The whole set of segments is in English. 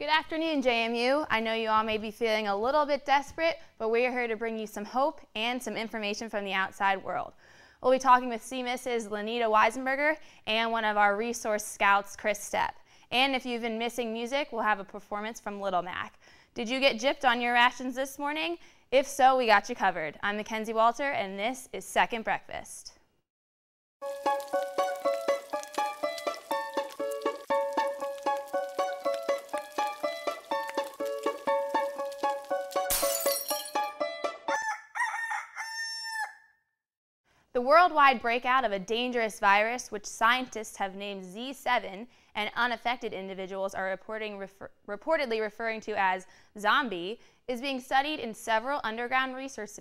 Good afternoon, JMU. I know you all may be feeling a little bit desperate, but we're here to bring you some hope and some information from the outside world. We'll be talking with CMIS's Lanita Weisenberger and one of our resource scouts, Chris Stepp. And if you've been missing music, we'll have a performance from Little Mac. Did you get gypped on your rations this morning? If so, we got you covered. I'm Mackenzie Walter, and this is Second Breakfast. The worldwide breakout of a dangerous virus, which scientists have named Z7, and unaffected individuals are reportedly referring to as zombie, is being studied in several underground research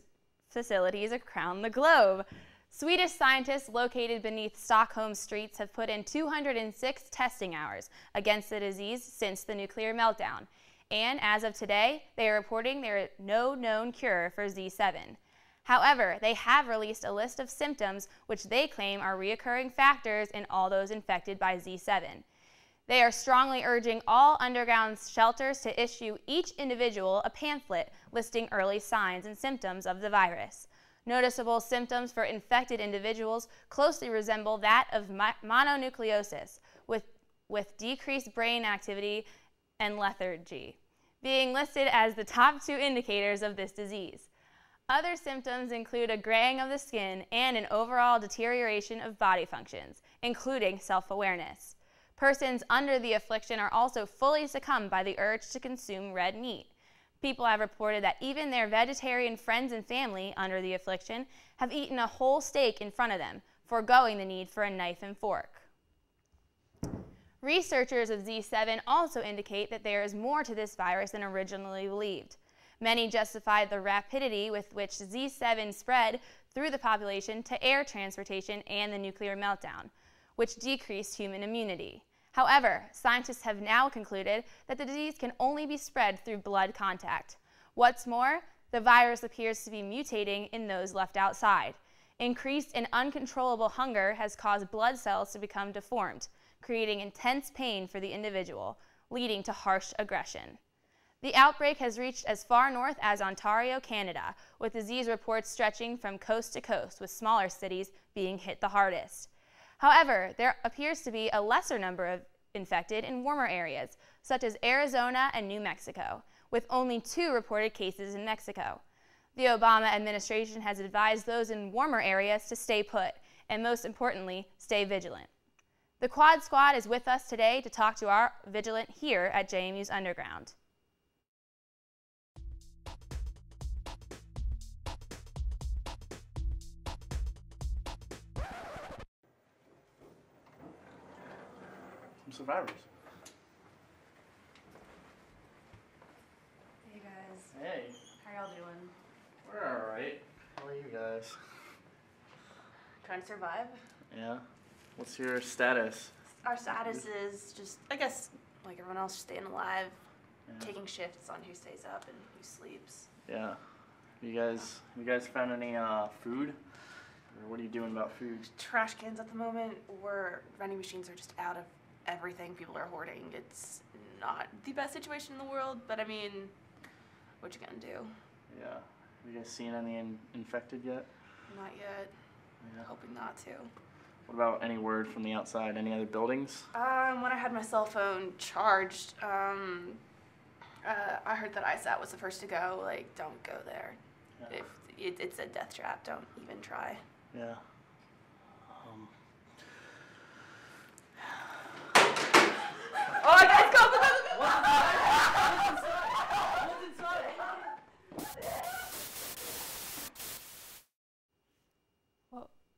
facilities around the globe. Swedish scientists located beneath Stockholm streets have put in 206 testing hours against the disease since the nuclear meltdown. And as of today, they are reporting there is no known cure for Z7. However, they have released a list of symptoms which they claim are reoccurring factors in all those infected by Z7. They are strongly urging all underground shelters to issue each individual a pamphlet listing early signs and symptoms of the virus. Noticeable symptoms for infected individuals closely resemble that of mononucleosis, with decreased brain activity and lethargy, being listed as the top two indicators of this disease. Other symptoms include a graying of the skin and an overall deterioration of body functions, including self-awareness. Persons under the affliction are also fully succumbed by the urge to consume red meat. People have reported that even their vegetarian friends and family under the affliction have eaten a whole steak in front of them, foregoing the need for a knife and fork. Researchers of Z7 also indicate that there is more to this virus than originally believed. Many justified the rapidity with which Z7 spread through the population to air transportation and the nuclear meltdown, which decreased human immunity. However, scientists have now concluded that the disease can only be spread through blood contact. What's more, the virus appears to be mutating in those left outside. Increased and uncontrollable hunger has caused blood cells to become deformed, creating intense pain for the individual, leading to harsh aggression. The outbreak has reached as far north as Ontario, Canada, with disease reports stretching from coast to coast, with smaller cities being hit the hardest. However, there appears to be a lesser number of infected in warmer areas, such as Arizona and New Mexico, with only 2 reported cases in Mexico. The Obama administration has advised those in warmer areas to stay put, and most importantly, stay vigilant. The Quad Squad is with us today to talk to our vigilant here at JMU's Underground. Survivors. Hey guys. Hey. How y'all doing? We're alright. How are you guys? Trying to survive. Yeah. What's your status? Our status is just, I guess, like everyone else, staying alive, taking shifts on who stays up and who sleeps. Yeah. You guys found any food? Or what are you doing about food? Trash cans at the moment, vending machines are just out of everything people are hoarding. It's not the best situation in the world, but I mean, what you gonna do? Yeah. Have you guys seen any infected yet? Not yet. Yeah. Hoping not to. What about any word from the outside? Any other buildings? When I had my cell phone charged, I heard that ISAT was the first to go. Like, don't go there. Yeah. If it's a death trap, don't even try. Yeah. Oh, guys, go!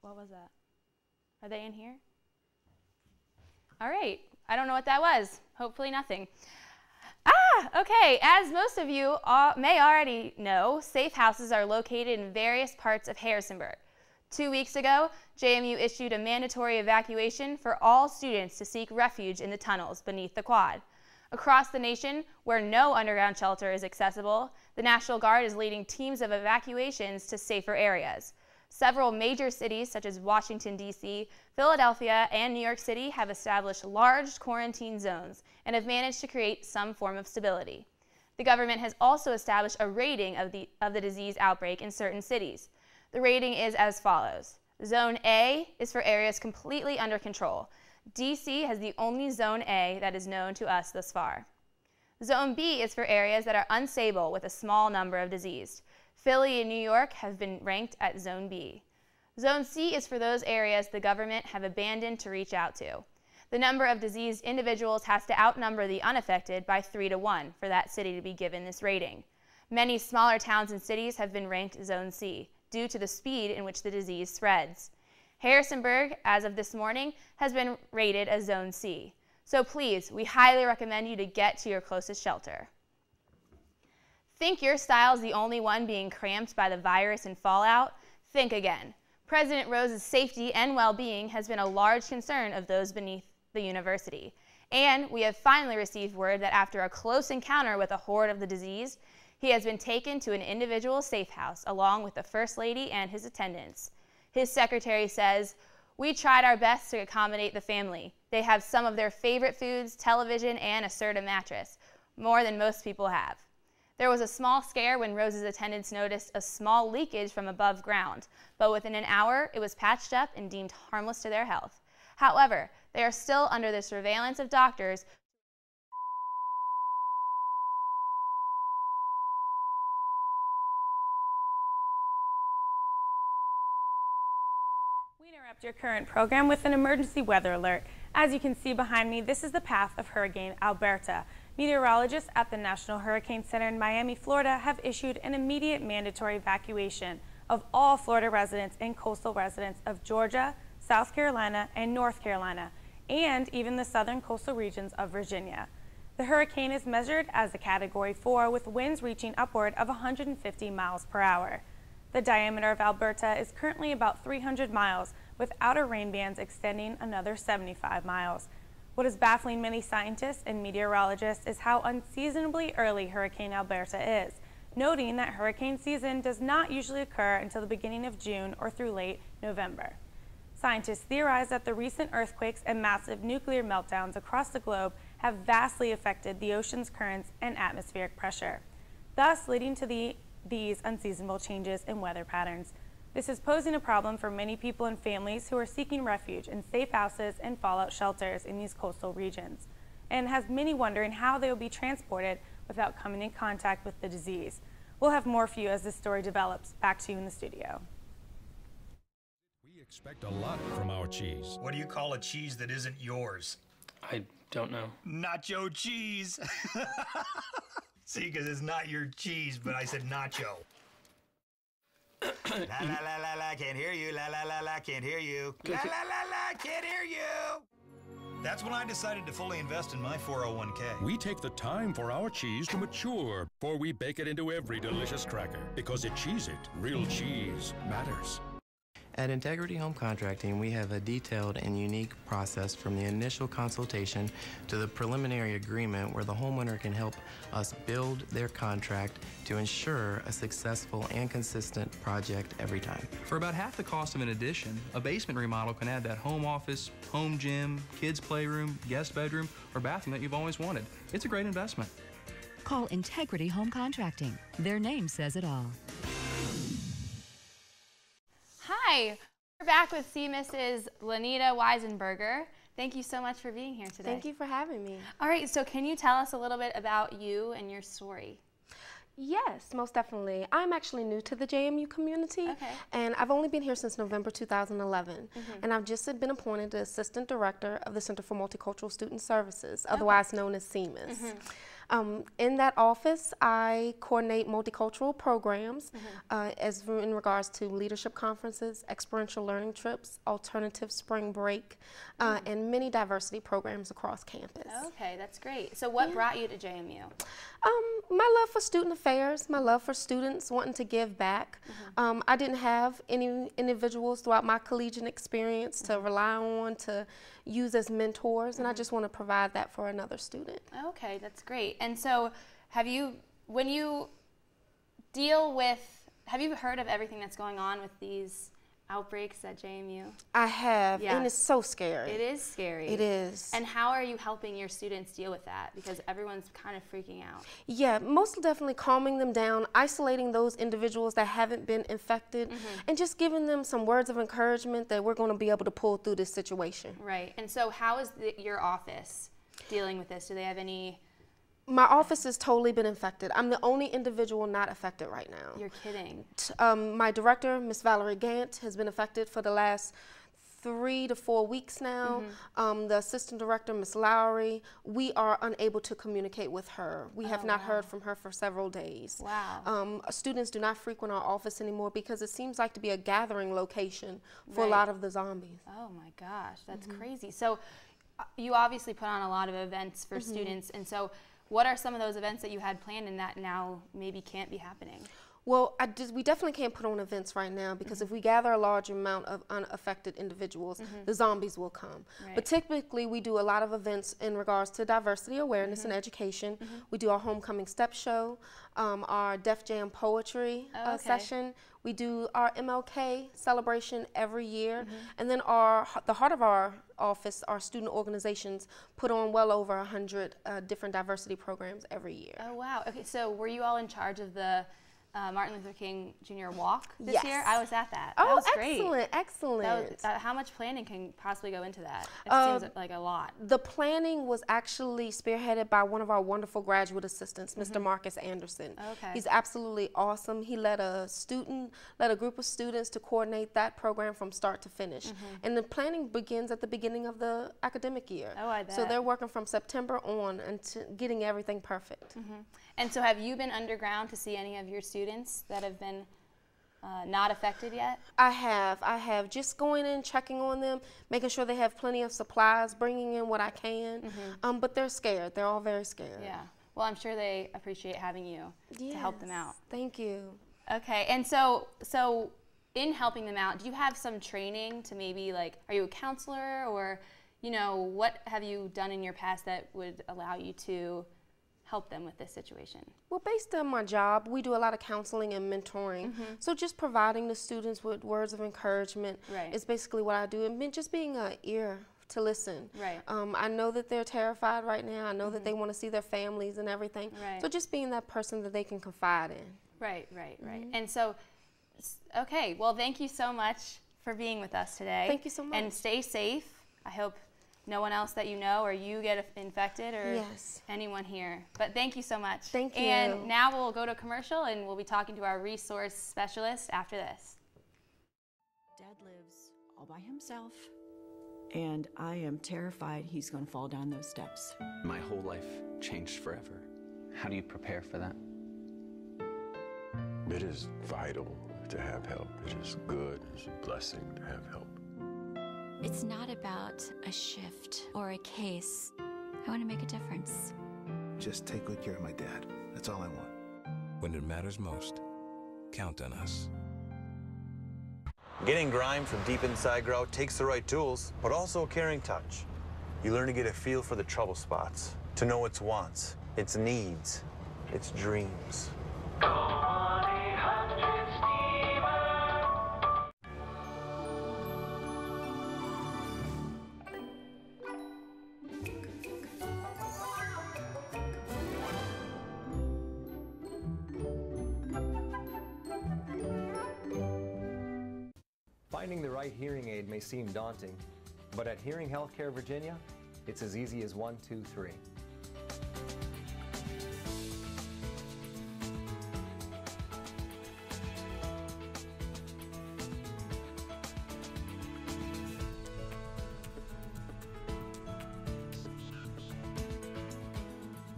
What was that? Are they in here? All right. I don't know what that was. Hopefully nothing. Okay. As most of you may already know, safe houses are located in various parts of Harrisonburg. 2 weeks ago, JMU issued a mandatory evacuation for all students to seek refuge in the tunnels beneath the quad. Across the nation, where no underground shelter is accessible, the National Guard is leading teams of evacuations to safer areas. Several major cities such as Washington, D.C., Philadelphia, and New York City have established large quarantine zones and have managed to create some form of stability. The government has also established a rating of the disease outbreak in certain cities. The rating is as follows. Zone A is for areas completely under control. D.C. has the only Zone A that is known to us thus far. Zone B is for areas that are unstable with a small number of diseased. Philly and New York have been ranked at Zone B. Zone C is for those areas the government have abandoned to reach out to. The number of diseased individuals has to outnumber the unaffected by 3 to 1 for that city to be given this rating. Many smaller towns and cities have been ranked Zone C due to the speed in which the disease spreads. Harrisonburg, as of this morning, has been rated as Zone C. So please, we highly recommend you to get to your closest shelter. Think your style's the only one being cramped by the virus and fallout? Think again. President Rose's safety and well-being has been a large concern of those beneath the university. And we have finally received word that after a close encounter with a horde of the disease, he has been taken to an individual safe house along with the First Lady and his attendants. His secretary says, "We tried our best to accommodate the family. They have some of their favorite foods, television, and a Serta mattress, more than most people have." There was a small scare when Rose's attendants noticed a small leakage from above ground, but within an hour it was patched up and deemed harmless to their health. However, they are still under the surveillance of doctors. We interrupt your current program with an emergency weather alert. As you can see behind me, this is the path of Hurricane Alberta. Meteorologists at the National Hurricane Center in Miami, Florida have issued an immediate mandatory evacuation of all Florida residents and coastal residents of Georgia, South Carolina, and North Carolina, and even the southern coastal regions of Virginia. The hurricane is measured as a Category 4 with winds reaching upward of 150 miles per hour. The diameter of Alberta is currently about 300 miles, with outer rain bands extending another 75 miles. What is baffling many scientists and meteorologists is how unseasonably early Hurricane Alberta is, noting that hurricane season does not usually occur until the beginning of June or through late November. Scientists theorize that the recent earthquakes and massive nuclear meltdowns across the globe have vastly affected the ocean's currents and atmospheric pressure, thus leading to these unseasonable changes in weather patterns. This is posing a problem for many people and families who are seeking refuge in safe houses and fallout shelters in these coastal regions, and has many wondering how they will be transported without coming in contact with the disease. We'll have more for you as this story develops. Back to you in the studio. We expect a lot from our cheese. What do you call a cheese that isn't yours? I don't know. Nacho cheese. See, because it's not your cheese, but I said nacho. La la la la la, can't hear you. La la la la, can't hear you. La la la la, can't hear you. That's when I decided to fully invest in my 401k. We take the time for our cheese to mature before we bake it into every delicious cracker. Because at Cheez It, real cheese matters. At Integrity Home Contracting, we have a detailed and unique process from the initial consultation to the preliminary agreement where the homeowner can help us build their contract to ensure a successful and consistent project every time. For about half the cost of an addition, a basement remodel can add that home office, home gym, kids' playroom, guest bedroom, or bathroom that you've always wanted. It's a great investment. Call Integrity Home Contracting. Their name says it all. Hi, we're back with Mrs. Lanita Weisenberger. Thank you so much for being here today. Thank you for having me. All right, so can you tell us a little bit about you and your story? Yes, most definitely. I'm actually new to the JMU community, and I've only been here since November 2011, and I've just been appointed the Assistant Director of the Center for Multicultural Student Services, otherwise known as CMUS. In that office, I coordinate multicultural programs as in regards to leadership conferences, experiential learning trips, alternative spring break, and many diversity programs across campus. Okay, that's great. So what brought you to JMU? My love for student affairs, my love for students wanting to give back. I didn't have any individuals throughout my collegiate experience to rely on, to use as mentors, and I just want to provide that for another student. Okay, that's great. And so when you deal with, have you heard of everything that's going on with these outbreaks at JMU? I have, Yeah. and it's so scary. It is scary. It is. And how are you helping your students deal with that? Because everyone's kind of freaking out. Yeah, most definitely calming them down, isolating those individuals that haven't been infected, and just giving them some words of encouragement that we're going to be able to pull through this situation. Right. And so how is your office dealing with this? Do they have any... My office has totally been infected. I'm the only individual not affected right now. You're kidding. My director, Miss Valerie Gant, has been affected for the last 3 to 4 weeks now. The assistant director, Miss Lowry, we are unable to communicate with her. We have not heard from her for several days. Wow. Students do not frequent our office anymore because it seems like to be a gathering location for a lot of the zombies. Oh my gosh, that's crazy. So you obviously put on a lot of events for students, and so what are some of those events that you had planned and that now maybe can't be happening? Well, we definitely can't put on events right now because if we gather a large amount of unaffected individuals, the zombies will come. Right. But typically, we do a lot of events in regards to diversity awareness and education. We do our homecoming step show, our Def Jam poetry session. We do our MLK celebration every year, and then the heart of our office, our student organizations, put on well over 100 different diversity programs every year. Oh wow. Okay, so were you all in charge of the Martin Luther King Jr. walk this Yes. year? I was at that. Oh, that was excellent, great. excellent. That was, how much planning can possibly go into that? It seems like a lot. The planning was actually spearheaded by one of our wonderful graduate assistants, Mr. Marcus Anderson. Okay. He's absolutely awesome. He led a group of students to coordinate that program from start to finish. And the planning begins at the beginning of the academic year. Oh, I bet. So they're working from September on and getting everything perfect. And so have you been underground to see any of your students that have been not affected yet? I have. Just going in, checking on them, making sure they have plenty of supplies, bringing in what I can. But they're scared. They're all very scared. Yeah. Well, I'm sure they appreciate having you to help them out. Thank you. Okay. And so in helping them out, do you have some training to maybe, like, are you a counselor, or, you know, what have you done in your past that would allow you to help them with this situation? Well, based on my job, we do a lot of counseling and mentoring. So just providing the students with words of encouragement is basically what I do, and just being an ear to listen. Right. I know that they're terrified right now. I know that they want to see their families and everything. Right. So just being that person that they can confide in. Right. And so, okay, well, thank you so much for being with us today. Thank you so much. And stay safe. I hope no one else that you know or you get infected, or anyone here. But thank you so much. Thank you. And now we'll go to commercial, and we'll be talking to our resource specialist after this. Dad lives all by himself, and I am terrified he's going to fall down those steps. My whole life changed forever. How do you prepare for that? It is vital to have help. It is good. It's a blessing to have help. It's not about a shift or a case. I want to make a difference. Just take good care of my dad. That's all I want. When it matters most, count on us. Getting grime from deep inside grout takes the right tools, but also a caring touch. You learn to get a feel for the trouble spots, to know its wants, its needs, its dreams. Finding the right hearing aid may seem daunting, but at Hearing Healthcare Virginia, it's as easy as 1, 2, 3.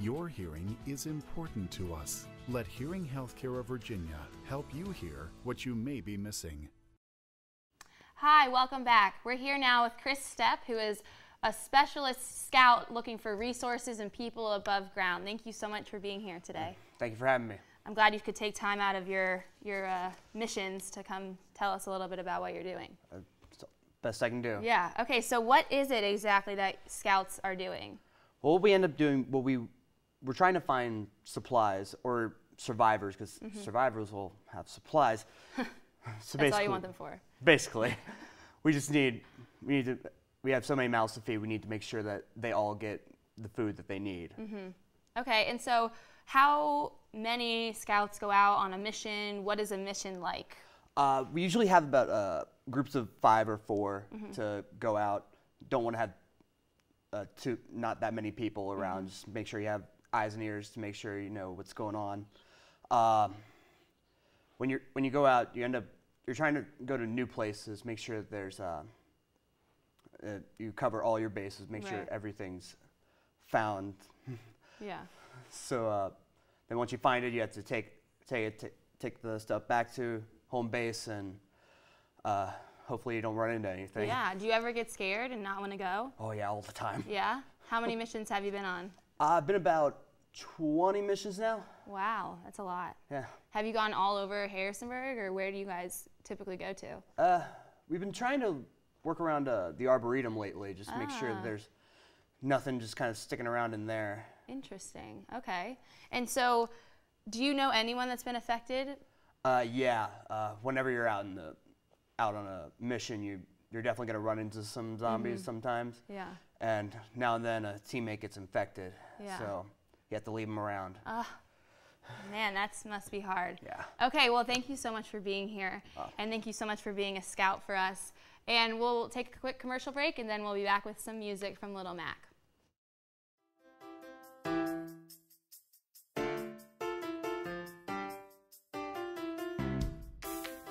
Your hearing is important to us. Let Hearing Healthcare of Virginia help you hear what you may be missing. Hi, welcome back. We're here now with Chris Stepp, who is a specialist scout looking for resources and people above ground. Thank you so much for being here today. Thank you for having me. I'm glad you could take time out of your missions to come tell us a little bit about what you're doing. Best I can do. Yeah. Okay, so what is it exactly that scouts are doing? Well, what we end up doing, we're trying to find supplies or survivors, because survivors will have supplies. So That's all you want them for. Basically, we have so many mouths to feed. We need to make sure that they all get the food that they need. Okay, and so how many scouts go out on a mission? What is a mission like? We usually have about groups of 5 or 4 to go out. Don't want to have not that many people around. Just make sure you have eyes and ears to make sure you know what's going on. When you go out, you're trying to go to new places. Make sure that there's you cover all your bases. Make sure everything's found. Yeah. So then once you find it, you have to take the stuff back to home base, and hopefully you don't run into anything. Yeah. Do you ever get scared and not want to go? Oh yeah, all the time. Yeah. How many missions have you been on? I've been about 20 missions now. Wow, that's a lot. Yeah. Have you gone all over Harrisonburg, or where do you guys typically go to? We've been trying to work around the Arboretum lately, just to make sure that there's nothing just kind of sticking around in there. Interesting. Okay. And so, do you know anyone that's been affected? Yeah. Whenever you're out on a mission, you're definitely going to run into some zombies sometimes. Yeah. And now and then a teammate gets infected. Yeah. So you have to leave them around. Man, that must be hard. Yeah. Okay, well, thank you so much for being here. And thank you so much for being a scout for us. And we'll take a quick commercial break, and then we'll be back with some music from Little Mac.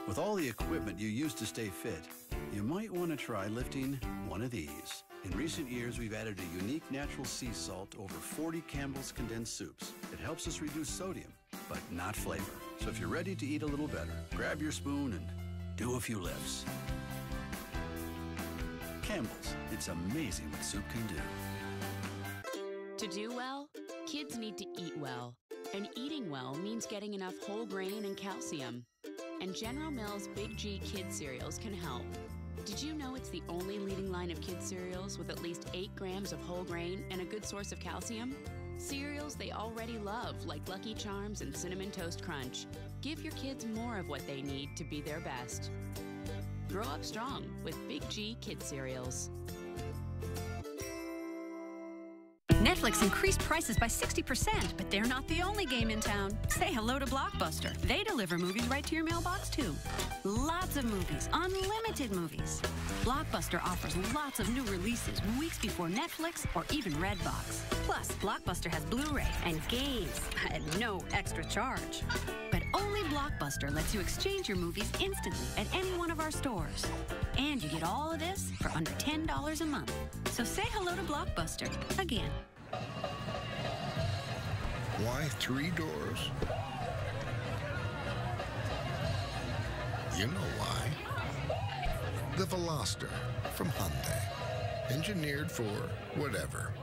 With all the equipment you use to stay fit, you might want to try lifting one of these. In recent years, we've added a unique natural sea salt to over 40 Campbell's condensed soups. It helps us reduce sodium, but not flavor. So if you're ready to eat a little better, grab your spoon and do a few lifts. Campbell's, it's amazing what soup can do. To do well, kids need to eat well. And eating well means getting enough whole grain and calcium. And General Mills Big G Kids cereals can help. Did you know it's the only leading line of kids cereals with at least 8 grams of whole grain and a good source of calcium? Cereals they already love, like Lucky Charms and Cinnamon Toast Crunch. Give your kids more of what they need to be their best. Grow up strong with Big G Kids cereals. Netflix increased prices by 60%, but they're not the only game in town. Say hello to Blockbuster. They deliver movies right to your mailbox, too. Lots of movies, unlimited movies. Blockbuster offers lots of new releases weeks before Netflix or even Redbox. Plus, Blockbuster has Blu-ray and games at no extra charge. But only Blockbuster lets you exchange your movies instantly at any one of our stores. And you get all of this for under $10 a month. So say hello to Blockbuster again. Why 3 doors? You know why. The Veloster from Hyundai. Engineered for whatever.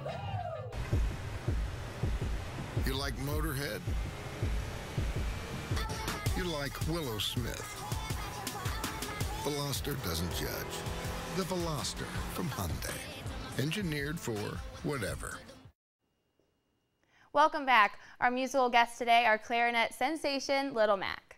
You like Motorhead? You like Willow Smith? Veloster doesn't judge. The Veloster from Hyundai. Engineered for whatever. Welcome back. Our musical guests today are clarinet sensation Little Mac.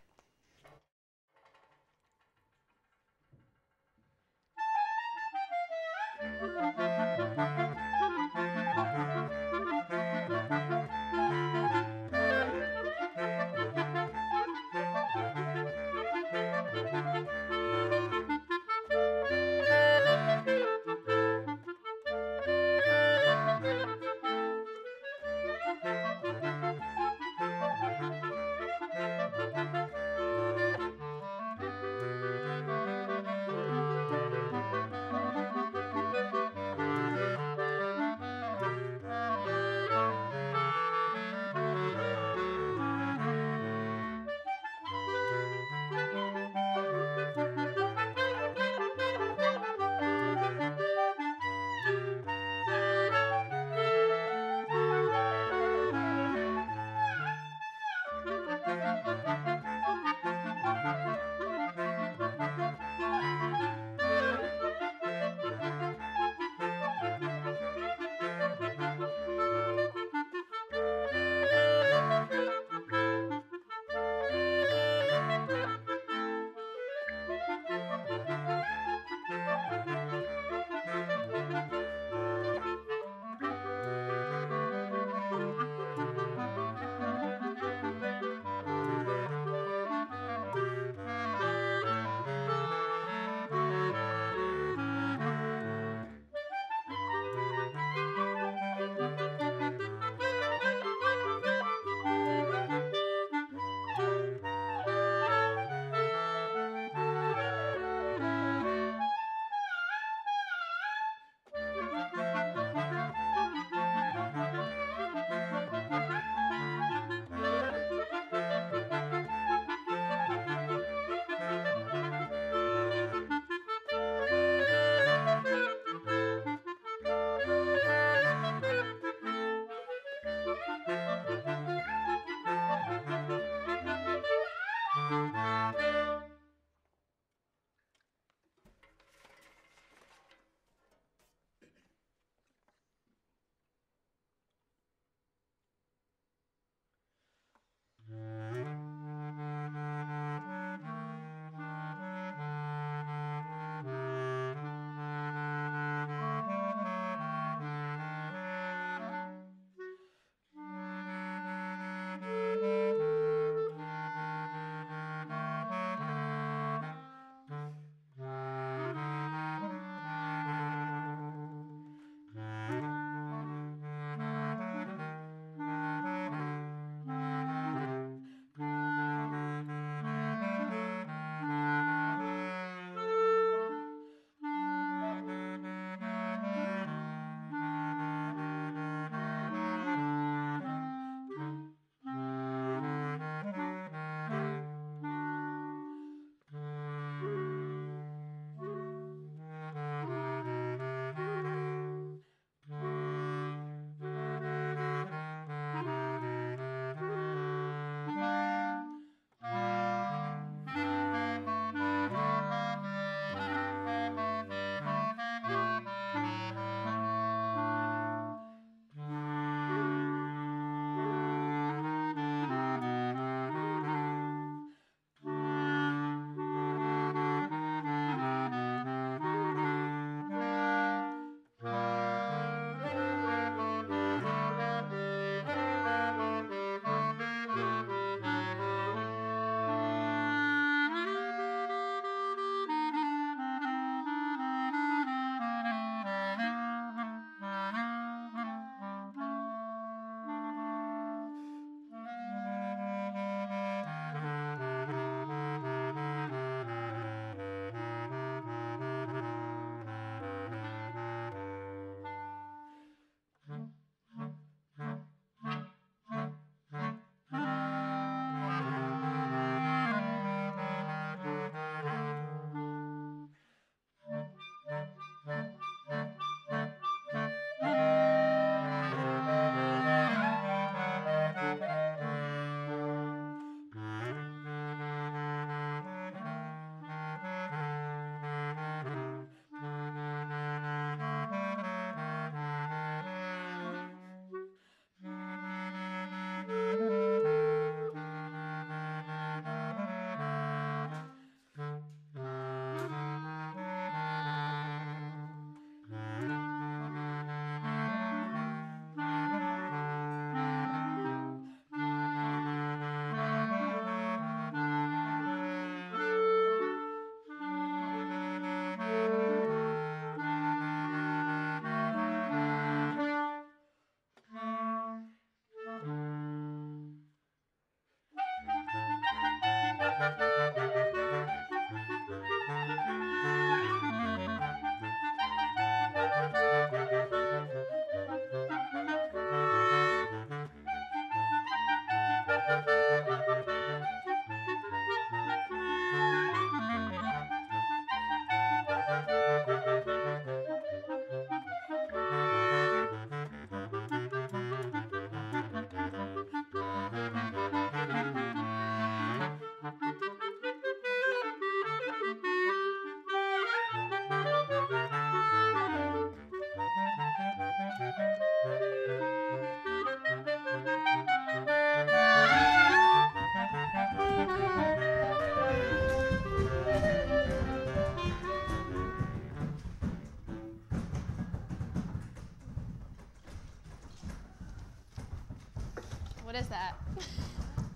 What is that? Is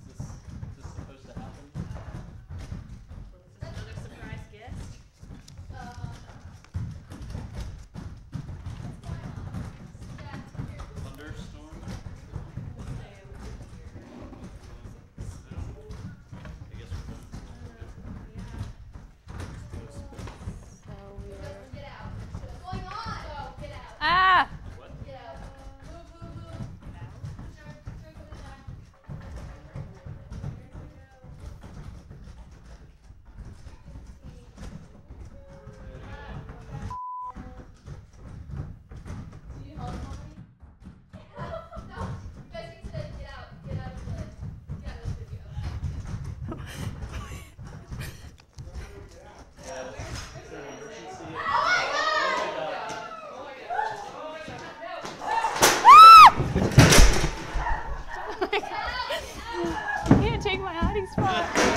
this supposed to happen? Is this another surprise guest? Thunderstorm? I guess we're done. Ah! my hiding spot.